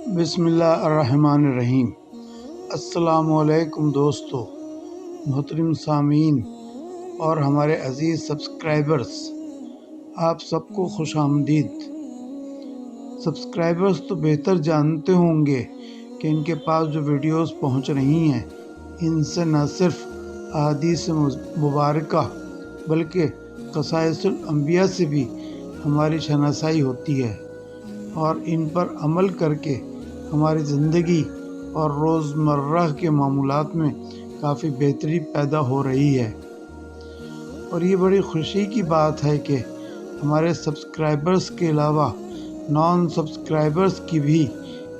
بسم اللہ الرحمن الرحیم۔ السلام علیکم دوستو، محترم سامعین اور ہمارے عزیز سبسکرائبرز، آپ سب کو خوش آمدید۔ سبسکرائبرز تو بہتر جانتے ہوں گے کہ ان کے پاس جو ویڈیوز پہنچ رہی ہیں ان سے نہ صرف احادیث مبارکہ بلکہ قصائص الانبیاء سے بھی ہماری شناسائی ہوتی ہے اور ان پر عمل کر کے ہماری زندگی اور روزمرہ کے معمولات میں کافی بہتری پیدا ہو رہی ہے۔ اور یہ بڑی خوشی کی بات ہے کہ ہمارے سبسکرائبرز کے علاوہ نان سبسکرائبرز کی بھی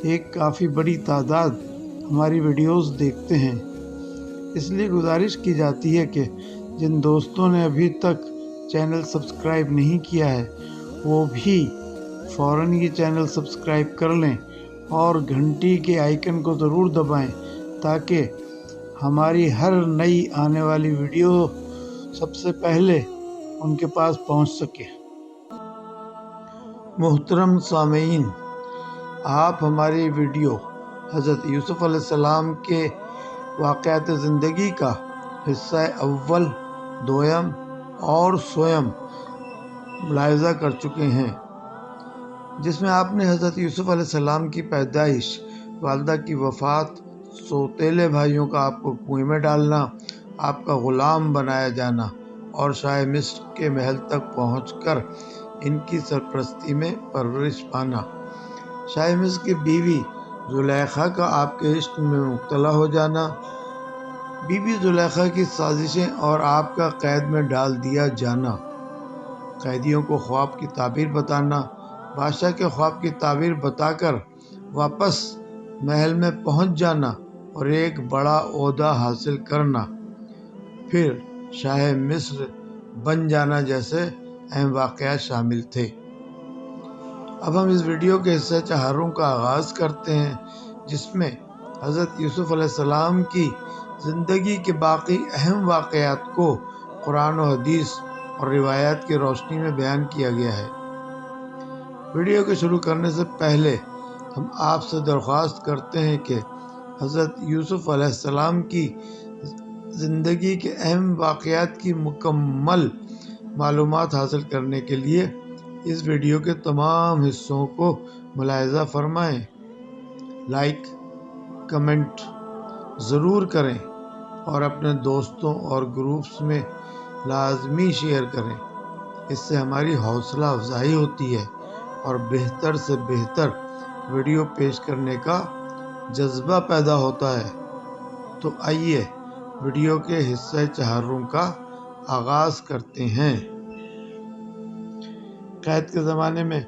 ایک کافی بڑی تعداد ہماری ویڈیوز دیکھتے ہیں۔ اس لیے گزارش کی جاتی ہے کہ جن دوستوں نے ابھی تک چینل سبسکرائب نہیں کیا ہے وہ بھی فوراً یہ چینل سبسکرائب کر لیں اور گھنٹی کے آئیکن کو ضرور دبائیں تاکہ ہماری ہر نئی آنے والی ویڈیو سب سے پہلے ان کے پاس پہنچ سکے۔ محترم سامعین، آپ ہماری ویڈیو حضرت یوسف علیہ السلام کے واقعات زندگی کا حصہ اول، دویم اور سوم ملاحظہ کر چکے ہیں، جس میں آپ نے حضرت یوسف علیہ السلام کی پیدائش، والدہ کی وفات، سوتیلے بھائیوں کا آپ کو کنویں میں ڈالنا، آپ کا غلام بنایا جانا اور شاہ مصر کے محل تک پہنچ کر ان کی سرپرستی میں پرورش پانا، شاہ مصر کی بیوی زلیخا کا آپ کے عشق میں مبتلا ہو جانا، بی بی زلیخا کی سازشیں اور آپ کا قید میں ڈال دیا جانا، قیدیوں کو خواب کی تعبیر بتانا، بادشاہ کے خواب کی تعبیر بتا کر واپس محل میں پہنچ جانا اور ایک بڑا عہدہ حاصل کرنا، پھر شاہ مصر بن جانا جیسے اہم واقعات شامل تھے۔ اب ہم اس ویڈیو کے حصہ چہارم کا آغاز کرتے ہیں، جس میں حضرت یوسف علیہ السلام کی زندگی کے باقی اہم واقعات کو قرآن و حدیث اور روایات کی روشنی میں بیان کیا گیا ہے۔ ویڈیو کے شروع کرنے سے پہلے ہم آپ سے درخواست کرتے ہیں کہ حضرت یوسف علیہ السلام کی زندگی کے اہم واقعات کی مکمل معلومات حاصل کرنے کے لیے اس ویڈیو کے تمام حصوں کو ملاحظہ فرمائیں، لائک، کمنٹ ضرور کریں اور اپنے دوستوں اور گروپس میں لازمی شیئر کریں۔ اس سے ہماری حوصلہ افزائی ہوتی ہے اور بہتر سے بہتر ویڈیو پیش کرنے کا جذبہ پیدا ہوتا ہے۔ تو آئیے ویڈیو کے حصہ چہارم کا آغاز کرتے ہیں۔ قید کے زمانے میں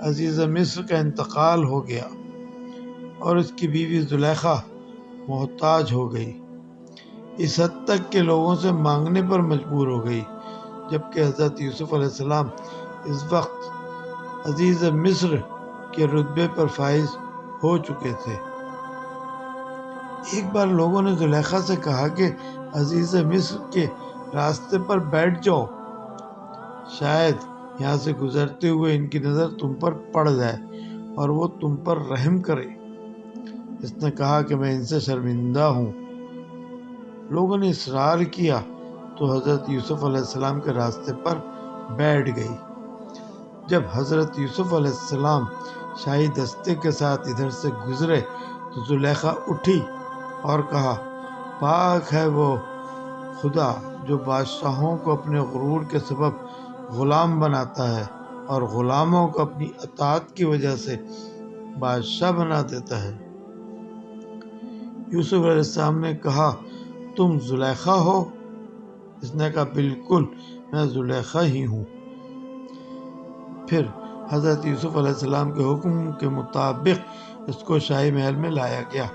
عزیز مصر کا انتقال ہو گیا اور اس کی بیوی زلیخا محتاج ہو گئی، اس حد تک کہ لوگوں سے مانگنے پر مجبور ہو گئی، جبکہ حضرت یوسف علیہ السلام اس وقت عزیز مصر کے رتبے پر فائز ہو چکے تھے۔ ایک بار لوگوں نے زلیخا سے کہا کہ عزیز مصر کے راستے پر بیٹھ جاؤ، شاید یہاں سے گزرتے ہوئے ان کی نظر تم پر پڑ جائے اور وہ تم پر رحم کرے۔ اس نے کہا کہ میں ان سے شرمندہ ہوں۔ لوگوں نے اصرار کیا تو حضرت یوسف علیہ السلام کے راستے پر بیٹھ گئی۔ جب حضرت یوسف علیہ السلام شاہی دستے کے ساتھ ادھر سے گزرے تو زلیخا اٹھی اور کہا، پاک ہے وہ خدا جو بادشاہوں کو اپنے غرور کے سبب غلام بناتا ہے اور غلاموں کو اپنی اطاعت کی وجہ سے بادشاہ بنا دیتا ہے۔ یوسف علیہ السلام نے کہا، تم زلیخا ہو؟ اس نے کہا، بالکل میں زلیخا ہی ہوں۔ پھر حضرت یوسف علیہ السلام کے حکم کے مطابق اس کو شاہی محل میں لایا گیا۔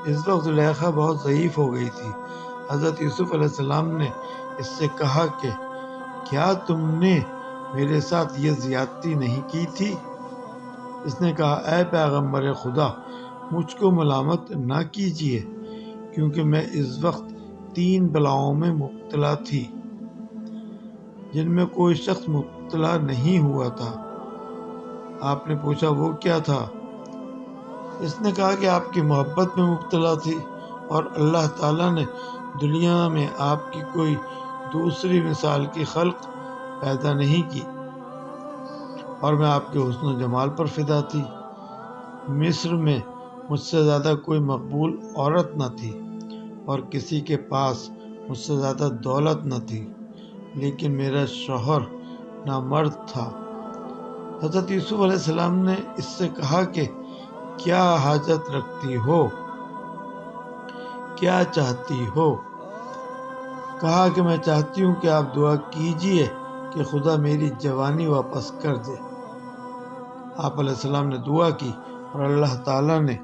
اس وقت زلیخا بہت ضعیف ہو گئی تھی۔ حضرت یوسف علیہ السلام نے اس سے کہا کہ کیا تم نے میرے ساتھ یہ زیادتی نہیں کی تھی؟ اس نے کہا، اے پیغمبر خدا، مجھ کو ملامت نہ کیجیے، کیونکہ میں اس وقت 3 بلاؤں میں مبتلا تھی جن میں کوئی شخص مبتلا نہیں ہوا تھا۔ آپ نے پوچھا، وہ کیا تھا؟ اس نے کہا کہ آپ کی محبت میں مبتلا تھی اور اللہ تعالیٰ نے دنیا میں آپ کی کوئی دوسری مثال کی خلق پیدا نہیں کی اور میں آپ کے حسن و جمال پر فدا تھی۔ مصر میں مجھ سے زیادہ کوئی مقبول عورت نہ تھی اور کسی کے پاس مجھ سے زیادہ دولت نہ تھی، لیکن میرا شوہر نامرد تھا۔ حضرت یوسف علیہ السلام نے اس سے کہا کہ کیا حاجت رکھتی ہو، کیا چاہتی ہو؟ کہا کہ میں چاہتی ہوں کہ آپ دعا کیجئے کہ خدا میری جوانی واپس کر دے۔ آپ علیہ السلام نے دعا کی اور اللہ تعالیٰ نے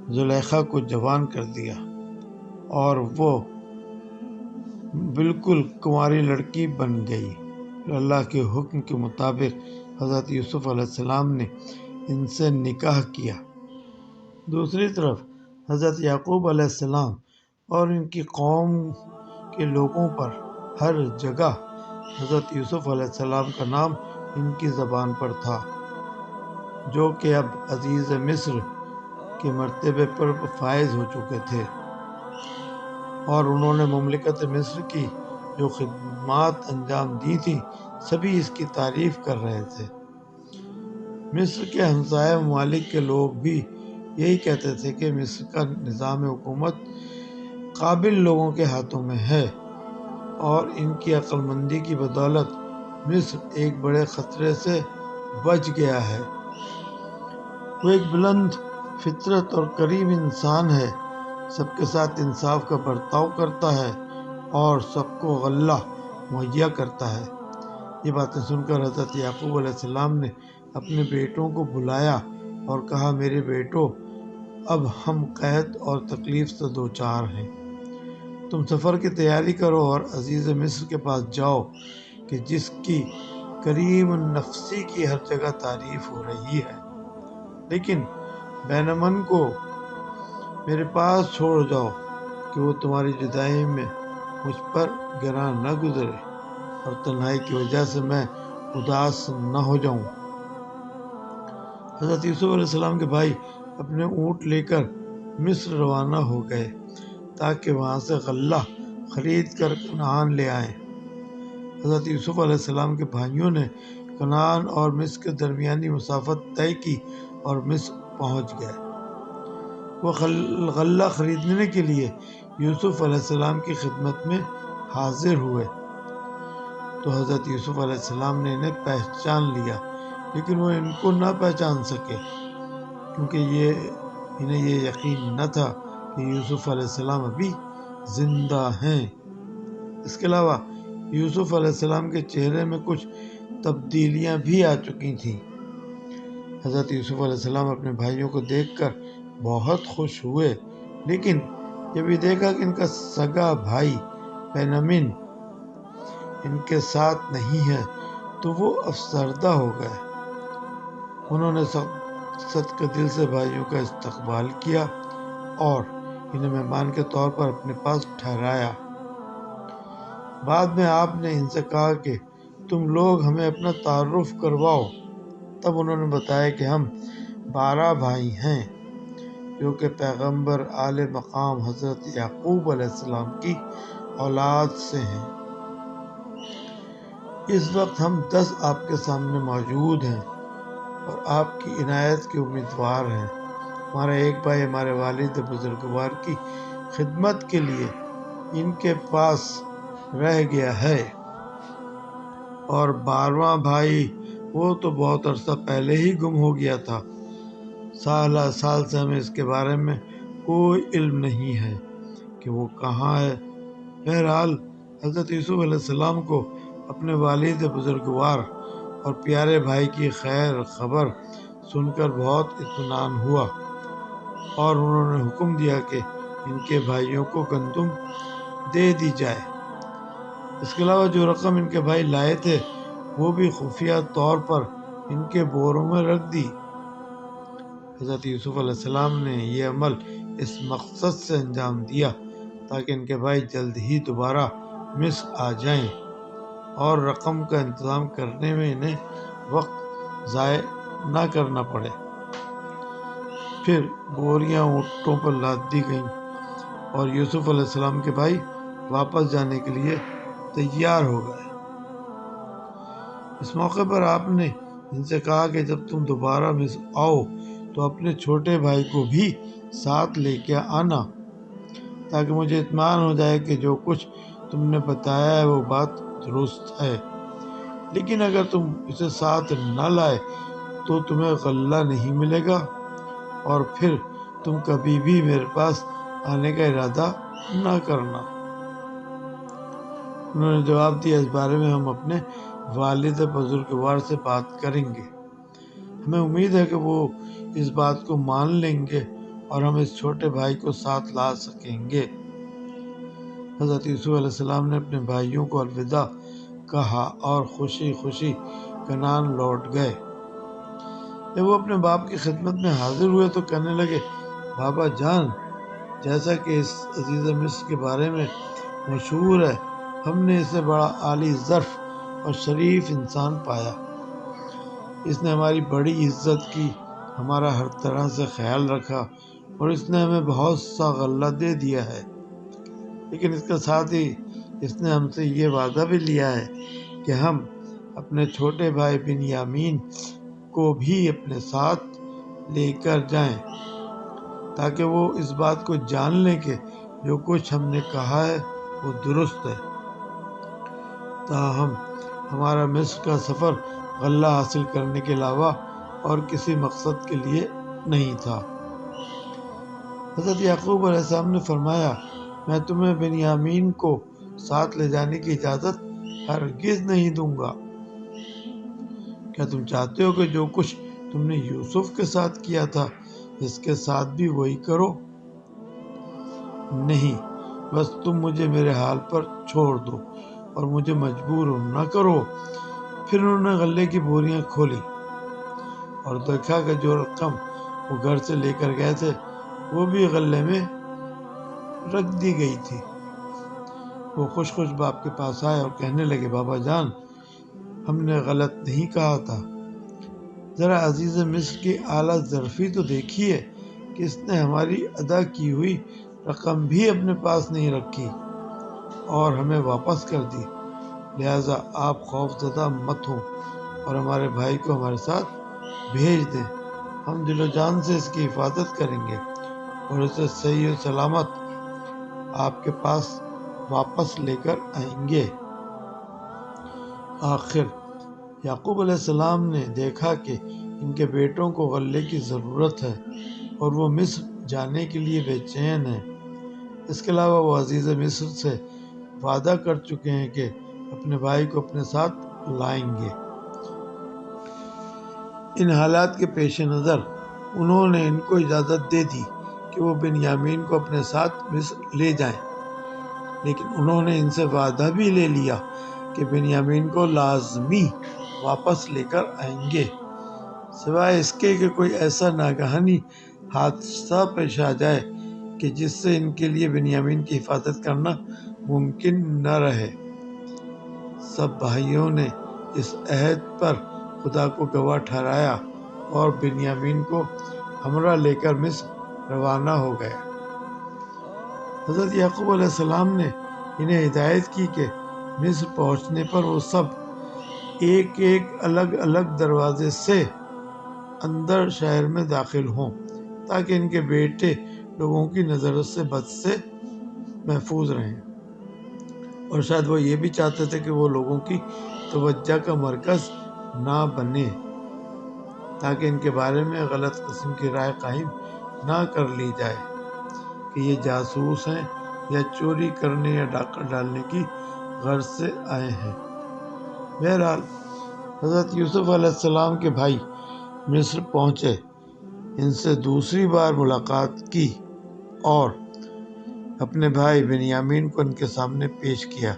زلیخا کو جوان کر دیا اور وہ بالکل کنواری لڑکی بن گئی۔ اللہ کے حکم کے مطابق حضرت یوسف علیہ السلام نے ان سے نکاح کیا۔ دوسری طرف حضرت یعقوب علیہ السلام اور ان کی قوم کے لوگوں پر ہر جگہ حضرت یوسف علیہ السلام کا نام ان کی زبان پر تھا، جو کہ اب عزیز مصر کے مرتبے پر فائز ہو چکے تھے، اور انہوں نے مملکت مصر کی جو خدمات انجام دی تھی سبھی اس کی تعریف کر رہے تھے۔ مصر کے ہمسایہ ممالک کے لوگ بھی یہی کہتے تھے کہ مصر کا نظام حکومت قابل لوگوں کے ہاتھوں میں ہے اور ان کی عقل مندی کی بدولت مصر ایک بڑے خطرے سے بچ گیا ہے۔ وہ ایک بلند فطرت اور کریم انسان ہے، سب کے ساتھ انصاف کا برتاؤ کرتا ہے اور سب کو غلہ مہیا کرتا ہے۔ یہ باتیں سن کر حضرت یعقوب علیہ السلام نے اپنے بیٹوں کو بلایا اور کہا، میرے بیٹو، اب ہم قحط اور تکلیف سے دوچار ہیں۔ تم سفر کی تیاری کرو اور عزیز مصر کے پاس جاؤ کہ جس کی کریم النفسی کی ہر جگہ تعریف ہو رہی ہے، لیکن بینمن کو میرے پاس چھوڑ جاؤ کہ وہ تمہاری جدائی میں مجھ پر گراں نہ گزرے اور تنہائی کی وجہ سے میں اداس نہ ہو جاؤں۔ حضرت یوسف علیہ السلام کے بھائی اپنے اونٹ لے کر مصر روانہ ہو گئے تاکہ وہاں سے غلہ خرید کر کنعان لے آئیں۔ حضرت یوسف علیہ السلام کے بھائیوں نے کنعان اور مصر کے درمیانی مسافت طے کی اور مصر پہنچ گئے۔ وہ غلہ خریدنے کے لیے یوسف علیہ السلام کی خدمت میں حاضر ہوئے تو حضرت یوسف علیہ السلام نے انہیں پہچان لیا، لیکن وہ ان کو نہ پہچان سکے کیونکہ انہیں یہ یقین نہ تھا کہ یوسف علیہ السلام ابھی زندہ ہیں۔ اس کے علاوہ یوسف علیہ السلام کے چہرے میں کچھ تبدیلیاں بھی آ چکی تھیں۔ حضرت یوسف علیہ السلام اپنے بھائیوں کو دیکھ کر بہت خوش ہوئے، لیکن جب یہ دیکھا کہ ان کا سگا بھائی بنیامین ان کے ساتھ نہیں ہے تو وہ افسردہ ہو گئے۔ انہوں نے صدقہ دل سے بھائیوں کا استقبال کیا اور انہیں مہمان کے طور پر اپنے پاس ٹھہرایا۔ بعد میں آپ نے ان سے کہا کہ تم لوگ ہمیں اپنا تعارف کرواؤ۔ تب انہوں نے بتایا کہ ہم 12 بھائی ہیں جو کہ پیغمبر اعلی مقام حضرت یعقوب علیہ السلام کی اولاد سے ہیں۔ اس وقت ہم 10 آپ کے سامنے موجود ہیں اور آپ کی عنایت کے امیدوار ہیں۔ ہمارا ایک بھائی ہمارے والد بزرگوار کی خدمت کے لیے ان کے پاس رہ گیا ہے اور 12واں بھائی وہ تو بہت عرصہ پہلے ہی گم ہو گیا تھا۔ سال سے ہمیں اس کے بارے میں کوئی علم نہیں ہے کہ وہ کہاں ہے۔ بہرحال حضرت یوسف علیہ السلام کو اپنے والد بزرگوار اور پیارے بھائی کی خیر خبر سن کر بہت اطمینان ہوا اور انہوں نے حکم دیا کہ ان کے بھائیوں کو گندم دے دی جائے۔ اس کے علاوہ جو رقم ان کے بھائی لائے تھے وہ بھی خفیہ طور پر ان کے بوروں میں رکھ دی۔ حضرت یوسف علیہ السلام نے یہ عمل اس مقصد سے انجام دیا تاکہ ان کے بھائی جلد ہی دوبارہ مصر آ جائیں اور رقم کا انتظام کرنے میں انہیں وقت ضائع نہ کرنا پڑے۔ پھر بوریاں اونٹوں پر لاد دی گئیں اور یوسف علیہ السلام کے بھائی واپس جانے کے لیے تیار ہو گئے۔ اس موقع پر آپ نے ان سے کہا کہ جب تم دوبارہ مصر آؤ تو اپنے چھوٹے بھائی کو بھی ساتھ لے کے آنا، تاکہ مجھے اطمینان ہو جائے کہ جو کچھ تم نے بتایا ہے وہ بات درست ہے۔ لیکن اگر تم اسے ساتھ نہ لائے تو تمہیں غلہ نہیں ملے گا، اور پھر تم کبھی بھی میرے پاس آنے کا ارادہ نہ کرنا۔ انہوں نے جواب دیا، اس بارے میں ہم اپنے والد بزرگوار سے بات کریں گے۔ ہمیں امید ہے کہ وہ اس بات کو مان لیں گے اور ہم اس چھوٹے بھائی کو ساتھ لا سکیں گے۔ حضرت یوسف علیہ السلام نے اپنے بھائیوں کو الوداع کہا اور خوشی خوشی کنعان لوٹ گئے۔ جب وہ اپنے باپ کی خدمت میں حاضر ہوئے تو کہنے لگے، بابا جان، جیسا کہ اس عزیز مصر کے بارے میں مشہور ہے، ہم نے اسے بڑا عالی ظرف اور شریف انسان پایا۔ اس نے ہماری بڑی عزت کی، ہمارا ہر طرح سے خیال رکھا اور اس نے ہمیں بہت سا غلہ دے دیا ہے۔ لیکن اس کے ساتھ ہی اس نے ہم سے یہ وعدہ بھی لیا ہے کہ ہم اپنے چھوٹے بھائی بنیامین کو بھی اپنے ساتھ لے کر جائیں، تاکہ وہ اس بات کو جان لیں کہ جو کچھ ہم نے کہا ہے وہ درست ہے۔ تاہم ہمارا مصر کا سفر غلہ حاصل کرنے کے علاوہ اور کسی مقصد کے لیے نہیں تھا۔ حضرت یعقوب علیہ السلام نے فرمایا، میں تمہیں بنیامین کو ساتھ لے جانے کی اجازت ہرگز نہیں دوں گا۔ کیا تم چاہتے ہو کہ جو کچھ تم نے یوسف کے ساتھ کیا تھا اس کے ساتھ بھی وہی کرو؟ نہیں، بس تم مجھے میرے حال پر چھوڑ دو اور مجھے مجبور نہ کرو۔ پھر انہوں نے غلے کی بوریاں کھولی اور دیکھا کہ جو رقم وہ گھر سے لے کر گئے تھے وہ بھی غلے میں رکھ دی گئی تھی۔ وہ خوش خوش باپ کے پاس آئے اور کہنے لگے، بابا جان، ہم نے غلط نہیں کہا تھا۔ ذرا عزیز مصر کی اعلیٰ ظرفی تو دیکھیے کہ اس نے ہماری ادا کی ہوئی رقم بھی اپنے پاس نہیں رکھی اور ہمیں واپس کر دی۔ لہٰذا آپ خوف زدہ مت ہوں اور ہمارے بھائی کو ہمارے ساتھ بھیج دیں۔ ہم دل و جان سے اس کی حفاظت کریں گے اور اسے صحیح و سلامت آپ کے پاس واپس لے کر آئیں گے۔ آخر یعقوب علیہ السلام نے دیکھا کہ ان کے بیٹوں کو غلے کی ضرورت ہے اور وہ مصر جانے کے لیے بے چین ہیں۔ اس کے علاوہ وہ عزیز مصر سے وعدہ کر چکے ہیں کہ اپنے بھائی کو اپنے ساتھ لائیں گے۔ ان حالات کے پیش نظر انہوں نے ان کو اجازت دے دی کہ وہ بنیامین کو اپنے ساتھ مصر لے جائیں، لیکن انہوں نے ان سے وعدہ بھی لے لیا کہ بنیامین کو لازمی واپس لے کر آئیں گے، سوائے اس کے کہ کوئی ایسا ناگہانی حادثہ پیش آ جائے کہ جس سے ان کے لیے بنیامین کی حفاظت کرنا ممکن نہ رہے۔ سب بھائیوں نے اس عہد پر خدا کو گواہ ٹھہرایا اور بنیامین کو ہمراہ لے کر مصر روانہ ہو گئے۔ حضرت یعقوب علیہ السلام نے انہیں ہدایت کی کہ مصر پہنچنے پر وہ سب ایک ایک الگ الگ دروازے سے اندر شہر میں داخل ہوں، تاکہ ان کے بیٹے لوگوں کی نظر سے بد سے محفوظ رہیں۔ اور شاید وہ یہ بھی چاہتے تھے کہ وہ لوگوں کی توجہ کا مرکز نہ بنے، تاکہ ان کے بارے میں غلط قسم کی رائے قائم نہ کر لی جائے کہ یہ جاسوس ہیں یا چوری کرنے یا ڈاکہ ڈالنے کی غرض سے آئے ہیں۔ بہرحال حضرت یوسف علیہ السلام کے بھائی مصر پہنچے، ان سے دوسری بار ملاقات کی اور اپنے بھائی بنیامین کو ان کے سامنے پیش کیا۔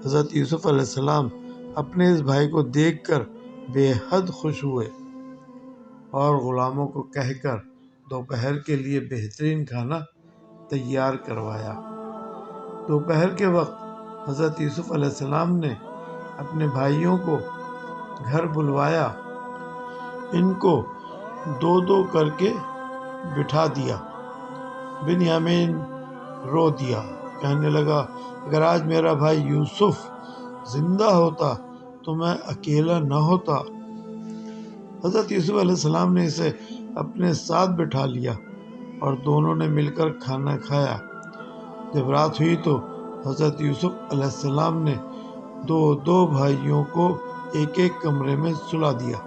حضرت یوسف علیہ السلام اپنے اس بھائی کو دیکھ کر بے حد خوش ہوئے اور غلاموں کو کہہ کر دوپہر کے لیے بہترین کھانا تیار کروایا۔ دوپہر کے وقت حضرت یوسف علیہ السلام نے اپنے بھائیوں کو گھر بلوایا، ان کو دو دو کر کے بٹھا دیا۔ بنیامین رو دیا، کہنے لگا اگر آج میرا بھائی یوسف زندہ ہوتا تو میں اکیلا نہ ہوتا۔ حضرت یوسف علیہ السلام نے اسے اپنے ساتھ بٹھا لیا اور دونوں نے مل کر کھانا کھایا۔ جب رات ہوئی تو حضرت یوسف علیہ السلام نے دو بھائیوں کو ایک ایک کمرے میں سلا دیا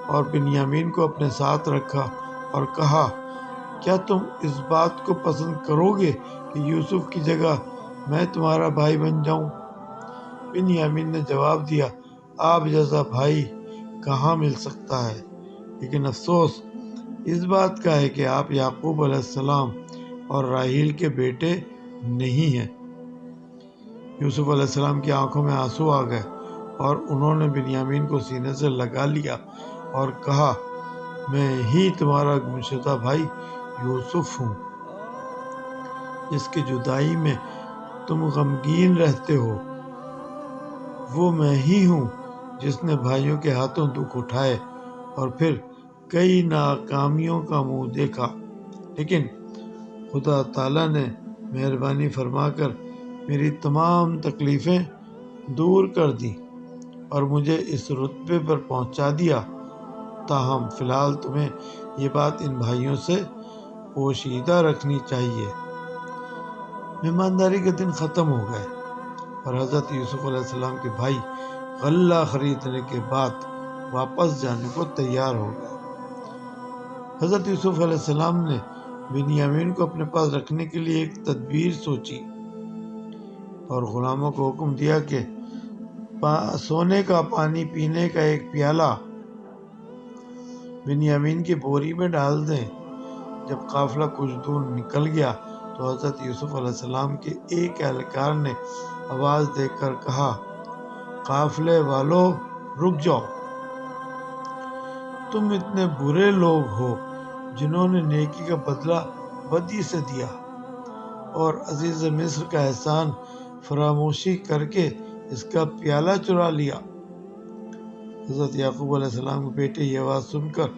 اور بنیامین کو اپنے ساتھ رکھا اور کہا کیا تم اس بات کو پسند کرو گے کہ یوسف کی جگہ میں تمہارا بھائی بن جاؤں؟ بنیامین نے جواب دیا آپ جیسا بھائی کہاں مل سکتا ہے، لیکن افسوس اس بات کا ہے کہ آپ یعقوب علیہ السلام اور راحیل کے بیٹے نہیں ہیں۔ یوسف علیہ السلام کی آنکھوں میں آنسو آ گئے اور انہوں نے بنیامین کو سینے سے لگا لیا اور کہا میں ہی تمہارا گمشدہ بھائی یوسف ہوں، جس کی جدائی میں تم غمگین رہتے ہو۔ وہ میں ہی ہوں جس نے بھائیوں کے ہاتھوں دکھ اٹھائے اور پھر کئی ناکامیوں کا منہ دیکھا، لیکن خدا تعالیٰ نے مہربانی فرما کر میری تمام تکلیفیں دور کر دیں اور مجھے اس رتبے پر پہنچا دیا۔ تاہم فی الحال تمہیں یہ بات ان بھائیوں سے پوشیدہ رکھنی چاہیے۔ مہمانداری کے دن ختم ہو گئے اور حضرت یوسف علیہ السلام کے بھائی غلہ خریدنے کے بعد واپس جانے کو تیار ہو گئے۔ حضرت یوسف علیہ السلام نے بنیامین کو اپنے پاس رکھنے کے لیے ایک تدبیر سوچی اور غلاموں کو حکم دیا کہ سونے کا پانی پینے کا ایک پیالہ بنیامین کی بوری میں ڈال دیں۔ جب قافلہ کچھ دور نکل گیا تو حضرت یوسف علیہ السلام کے ایک اہلکار نے آواز دے کر کہا قافلے والو رک جاؤ، تم اتنے برے لوگ ہو جنہوں نے نیکی کا بدلہ بدی سے دیا اور عزیز مصر کا احسان فراموشی کر کے اس کا پیالہ چرا لیا۔ حضرت یعقوب علیہ السلام کے بیٹے یہ آواز سن کر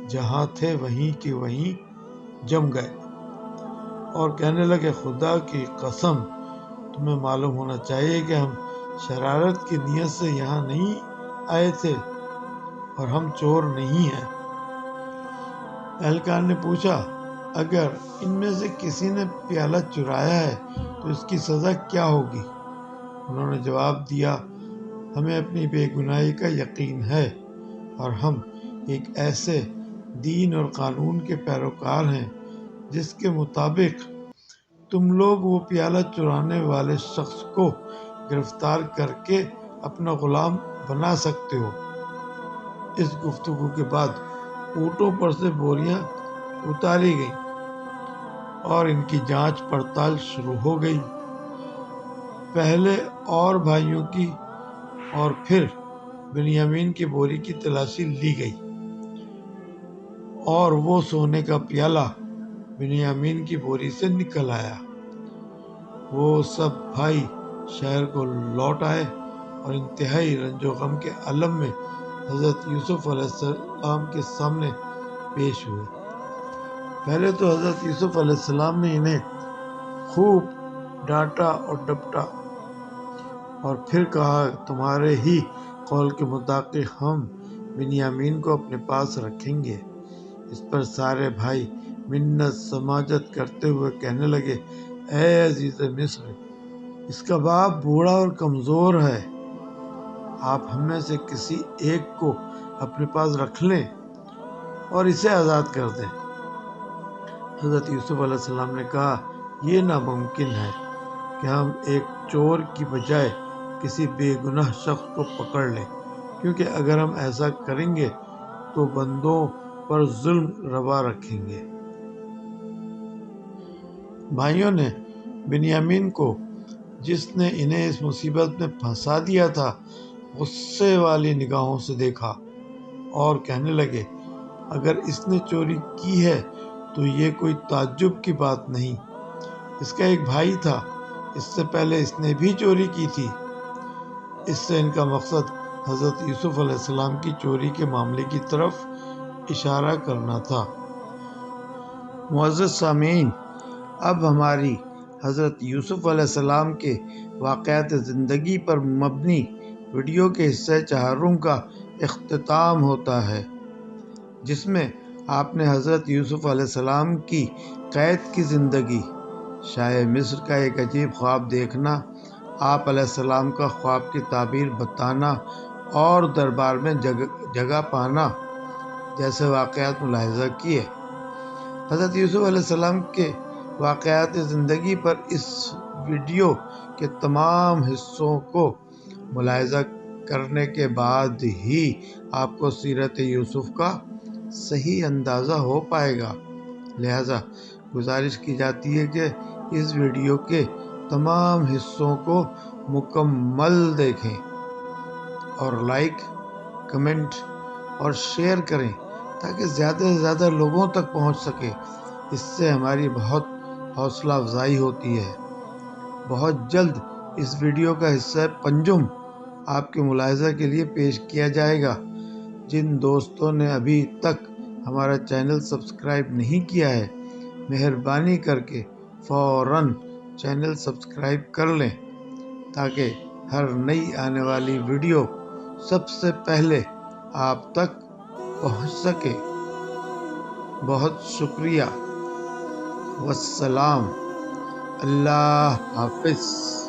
جہاں تھے وہیں کے وہیں جم گئے اور کہنے لگے خدا کی قسم تمہیں معلوم ہونا چاہیے کہ ہم شرارت کی نیت سے یہاں نہیں آئے تھے اور ہم چور نہیں ہیں۔ اہلکار نے پوچھا اگر ان میں سے کسی نے پیالہ چرایا ہے تو اس کی سزا کیا ہوگی؟ انہوں نے جواب دیا ہمیں اپنی بے گناہی کا یقین ہے اور ہم ایک ایسے دین اور قانون کے پیروکار ہیں جس کے مطابق تم لوگ وہ پیالہ چرانے والے شخص کو گرفتار کر کے اپنا غلام بنا سکتے ہو۔ اس گفتگو کے بعد اونٹوں پر سے بوریاں اتاری گئیں اور ان کی جانچ پڑتال شروع ہو گئی۔ پہلے اور بھائیوں کی اور پھر بنیامین کی بوری کی تلاشی لی گئی اور وہ سونے کا پیالہ بنیامین کی بوری سے نکل آیا۔ وہ سب بھائی شہر کو لوٹ آئے اور انتہائی رنج و غم کے عالم میں حضرت یوسف علیہ السلام کے سامنے پیش ہوئے۔ پہلے تو حضرت یوسف علیہ السلام نے انہیں خوب ڈانٹا اور ڈپٹا اور پھر کہا تمہارے ہی قول کے مطابق ہم بنیامین کو اپنے پاس رکھیں گے۔ اس پر سارے بھائی منت سماجت کرتے ہوئے کہنے لگے اے عزیز مصر، اس کا باپ بوڑھا اور کمزور ہے، آپ ہم میں سے کسی ایک کو اپنے پاس رکھ لیں اور اسے آزاد کر دیں۔ حضرت یوسف علیہ السلام نے کہا یہ ناممکن ہے کہ ہم ایک چور کی بجائے کسی بے گناہ شخص کو پکڑ لیں، کیونکہ اگر ہم ایسا کریں گے تو بندوں پر ظلم روا رکھیں گے۔ بھائیوں نے بنیامین کو جس نے انہیں اس مصیبت میں پھنسا دیا تھا غصے والی نگاہوں سے دیکھا اور کہنے لگے اگر اس نے چوری کی ہے تو یہ کوئی تعجب کی بات نہیں، اس کا ایک بھائی تھا، اس سے پہلے اس نے بھی چوری کی تھی۔ اس سے ان کا مقصد حضرت یوسف علیہ السلام کی چوری کے معاملے کی طرف اشارہ کرنا تھا۔ معزز سامعین، اب ہماری حضرت یوسف علیہ السلام کے واقعات زندگی پر مبنی ویڈیو کے حصہ چہارم کا اختتام ہوتا ہے، جس میں آپ نے حضرت یوسف علیہ السلام کی قید کی زندگی، شاہ مصر کا ایک عجیب خواب دیکھنا، آپ علیہ السلام کا خواب کی تعبیر بتانا اور دربار میں جگہ پانا جیسے واقعات ملاحظہ کیے۔ حضرت یوسف علیہ السلام کے واقعات زندگی پر اس ویڈیو کے تمام حصوں کو ملاحظہ کرنے کے بعد ہی آپ کو سیرت یوسف کا صحیح اندازہ ہو پائے گا، لہذا گزارش کی جاتی ہے کہ اس ویڈیو کے تمام حصوں کو مکمل دیکھیں اور لائک، کمنٹ اور شیئر کریں تاکہ زیادہ سے زیادہ لوگوں تک پہنچ سکے۔ اس سے ہماری بہت حوصلہ افزائی ہوتی ہے۔ بہت جلد اس ویڈیو کا حصہ پنجم آپ کے ملاحظہ کے لیے پیش کیا جائے گا۔ جن دوستوں نے ابھی تک ہمارا چینل سبسکرائب نہیں کیا ہے، مہربانی کر کے فوراً چینل سبسکرائب کر لیں تاکہ ہر نئی آنے والی ویڈیو سب سے پہلے آپ تک پہنچ سکے۔ بہت شکریہ۔ والسلام۔ اللہ حافظ۔